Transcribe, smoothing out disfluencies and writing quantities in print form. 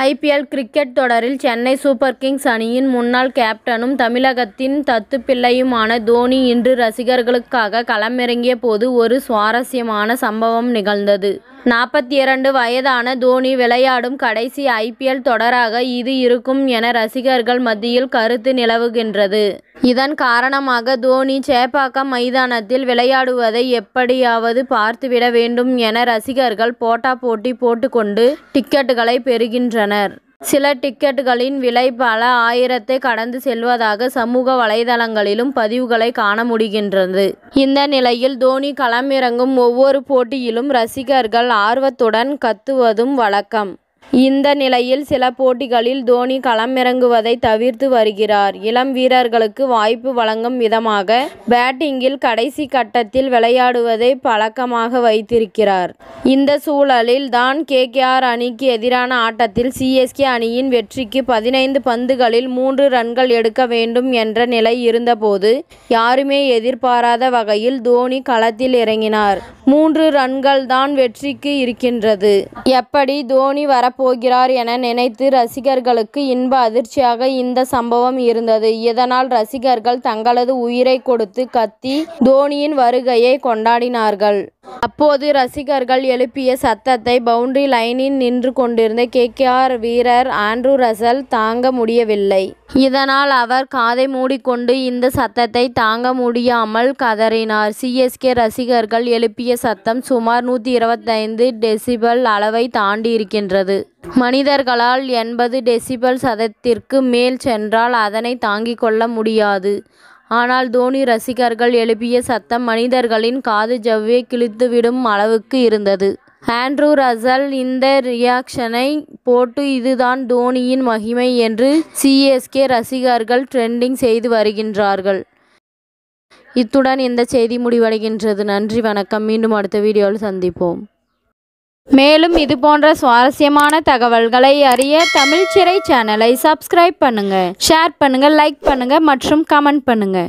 IPL cricket தொடரில் Chennai super Kings அணியின் முன்னாள் கேப்டனும் தமிழகத்தின் தத்துப்பிள்ளையுமான தோனி இன்று ரசிகர்களுக்காக களமிறங்கிய போது ஒரு சுவாரஸ்யமான சம்பவம் நிகழ்ந்தது. 42 வயதான தோனி விளையாடும் கடைசி IPL தொடராக இது இருக்கும் என ரசிகர்கள் மத்தியில் கருத்து நிலவுகின்றது. இதன் காரணமாக தோனி சேப்பாக்கம் மைதானத்தில் விளையாடுவதை எப்படியாவது பார்த்துவிட வேண்டும் என ரசிகர்கள் போட்டாபோட்டி போட்டுக்கொண்டு டிக்கெட்டுகளை பெறுகின்றனர். சில டிக்கெட்டுகளின் விலை பல ஆயிரத்தை கடந்து செல்வதாக சமூக வலைதளங்களிலும் பதிவுகளை காண முடிகின்றது. இந்த நிலையில் தோனி களமிறங்கும் ஒவ்வொரு போட்டியிலும் ரசிகர்கள் ஆர்வத்துடன் கத்துவதும் வழக்கம். இந்த நிலையில் சில போட்டிகளில் தோனி களமிறங்குவதை தவிர்த்து வருகிறார். இளம் வீரர்களுக்கு வாய்ப்பு வழங்கும் விதமாக பேட்டிங்கில் கடைசி கட்டத்தில் விளையாடுவதை பழக்கமாக வைத்திருக்கிறார். இந்த சூழலில் தான் KKR அணிக்கு எதிரான ஆட்டத்தில் CSK அணியின் வெற்றிக்கு 15 பந்துகளில் 3 ரன்கள் எடுக்க வேண்டும் என்ற நிலை இருந்தபோது யாருமே எதிர்பாராத வகையில் தோனி களத்தில் இறங்கினார். 3 ரன்கள் தான் வெற்றிக்கு இருக்கின்றது. எப்படி தோனி வரப்போகிறார் என நினைத்து ரசிகர்களுக்கு இன்ப அதிர்ச்சியாக இந்த சம்பவம் இருந்தது. இதனால் ரசிகர்கள் தங்களது உயிரை கொடுத்து கத்தி தோனியின் வருகையை கொண்டாடினார்கள். அப்போது ரசிகர்கள் எழுப்பிய சத்தத்தை பவுண்டரி லைனில் நின்று கொண்டிருந்த KKR வீரர் ஆண்ட்ரூ ரசல் தாங்க முடியவில்லை. இதனால் அவர் காதை மூடிக்கொண்டு இந்த சத்தத்தை தாங்க முடியாமல் கதறினார். CSK ரசிகர்கள் எழுப்பிய சத்தம் சுமார் 125 டெசிபல் அளவை தாண்டி இருக்கின்றது. மனிதர்களால் 80 டெசிபல் சதத்திற்கு மேல் சென்றால் அதனை தாங்கிக் கொள்ள முடியாது. ஆனால் தோனி ரசிகர்கள் எழுப்பிய சத்தம் மனிதர்களின் காது ஜவ்வை கிழித்துவிடும் அளவுக்கு இருந்தது. ஆண்ட்ரூ ரசல் இந்த ரியாக்ஷனை போட்டு இதுதான் தோனியின் மகிமை என்று CSK ரசிகர்கள் ட்ரெண்டிங் செய்து வருகின்றார்கள். இத்துடன் இந்த செய்தி முடிவடைகின்றது. நன்றி, வணக்கம். மீண்டும் அடுத்த வீடியோவில் சந்திப்போம். மேலும் இது போன்ற சுவாரஸ்யமான தகவல்களை அறிய தமிழ் சிறை சேனலை சப்ஸ்கிரைப் பண்ணுங்க, ஷேர் பண்ணுங்க, லைக் பண்ணுங்க மற்றும் கமெண்ட் பண்ணுங்க.